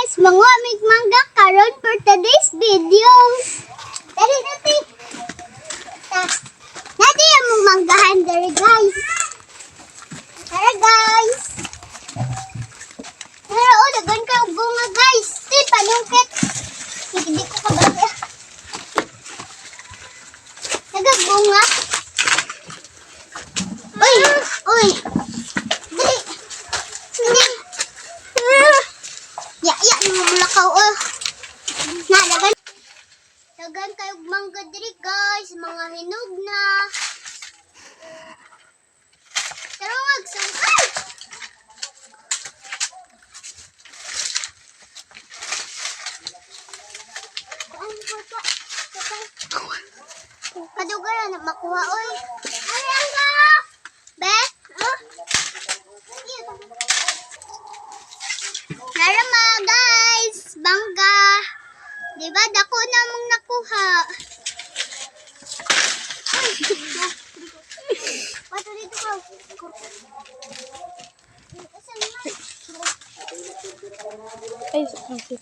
guys, mangwamig mangga karon for today's video. Dali natin. Natin yung manggahan dari guys. Tara guys. Tara o, lagan ka og bunga guys. Di, panungkit. Hindi ko kabaya. Nagagbunga. Uy, uy. Dali. Dali. Ya, mulakaw oh. Dagan kayo mangga diri guys, mga hinog na. Tarawag sa ay! Kadugaran na makuha oy. Ayan ka. Be? Narama guys, bangga. Diba, dako namang nakuha. Ay, pato dito ka. Ay, sakit.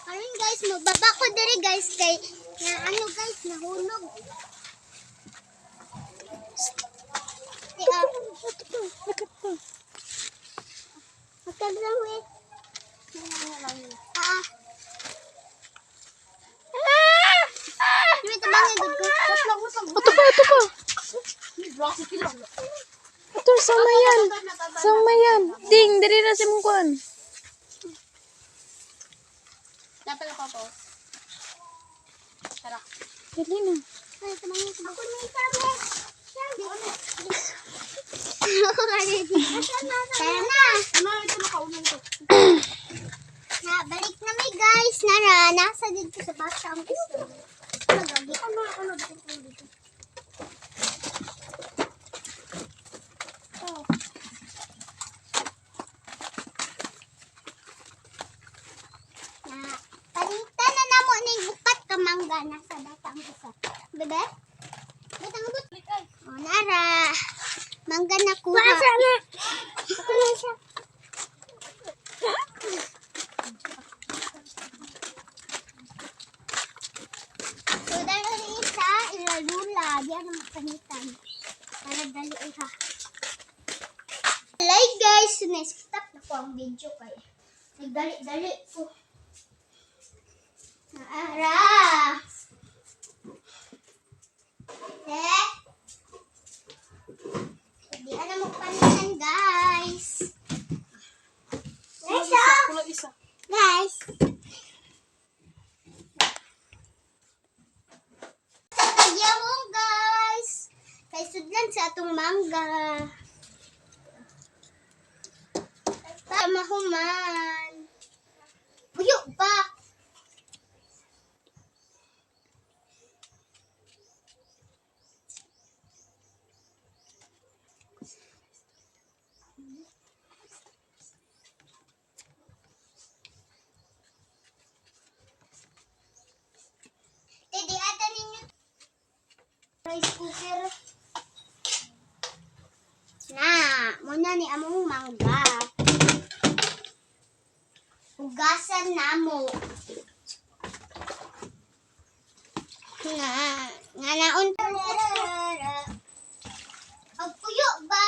Ayun guys, magbaba ko diri guys kay na ano guys, nahulog. Magkaglaw eh. May tabangin dito. Ito pa. Ito, sama yan. Sama yan. Ding, diri na si Mungkuan. Dapat na po. Tara. Dali na. Ay, tabangin. Ako na itabi. Tara na. Ano, ito nakaunang ito. Balik na may guys. Nasa dito sa basa ang gusto. Magagi. Ano, dito. Palitan na namo ning upat ka mangga nasa data ang isa. Bebe? Data ang but. Oh, nara. Mangga na kuha. Ako na siya. So, dahil isa, ilalula. Diyan ang panitan. Para dali iha. Like guys, stop na po ang video kayo. Nagdali-dali po. Naara! Hindi na magpanitan guys. Kulang isa. Guys. Yawong guys. Kay sudlan sa atong mangga. Mahuman. Buyo pa. Di ata ninyo rice cooker. Na, muna ni among mangga. Hugasan namo. Nga naon ang puyo ba?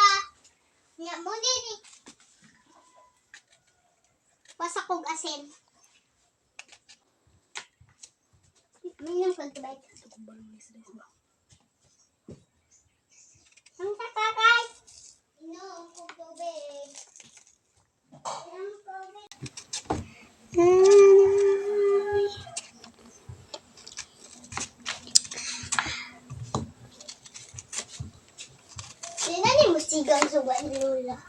Nga mo din eh. Pasak kog asin. Minum kong tibay. Ang kakakay. Inom kong tubig. Inom kong tubig. Sino ni musigang suwan lula?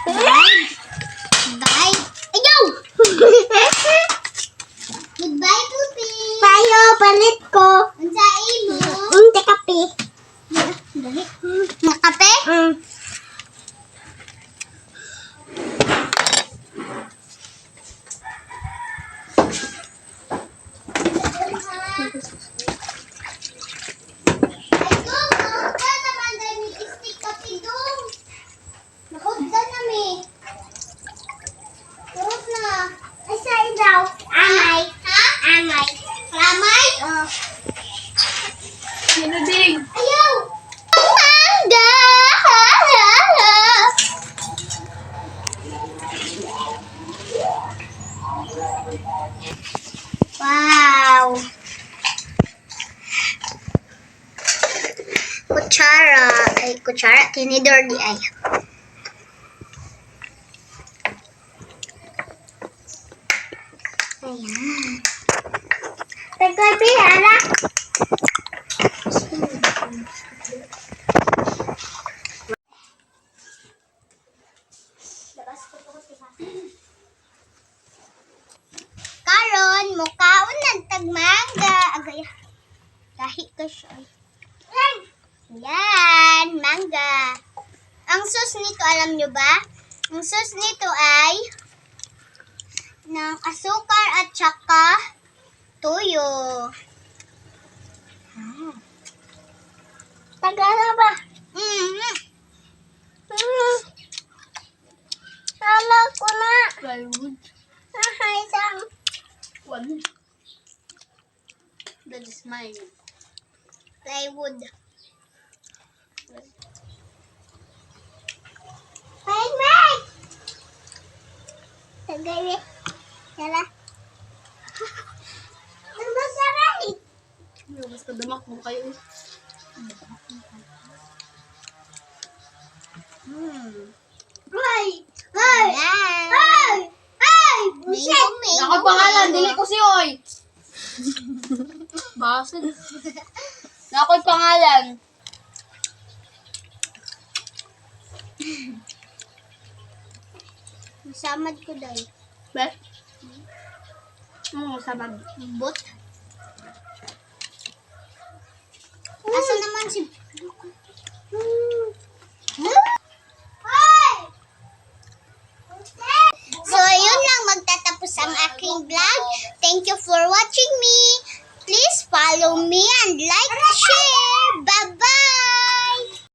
Bye. Ayaw! Goodbye, Pupi. Payo, palit ko. Unsa imo? Unti kape. Dali. Nakape? Let's go, Mom. Ayun na, Ding. Ayaw! Mangga! Wow! Kutsara. Ay, kutsara. Tinidor di ay. Ayan. Pagkabi, ala. Karon, mukaon ng tagmangga. Agay. Kahit ka siya. Yan, mangga. Ang sauce nito, alam nyo ba? Ang sauce nito ay ng asukar at saka tuyo. Tagala ba? Sala ko na. Plywood. Isang. One. That is mine. Plywood. Wait, wait! Tagay, Sala. Ano ba saray? Mas kadamak mo kayo. Ay! Ay! Ay! Ay! Buset! Ako pangalan, dili ko si Oy. Basin. Ako'y pangalan. Samad ko dahil. Be? Sabag. Bot. Asa naman si... Ay! So, yun lang magtatapos ang aking vlog. Thank you for watching me. Please follow me and like, share. Bye-bye!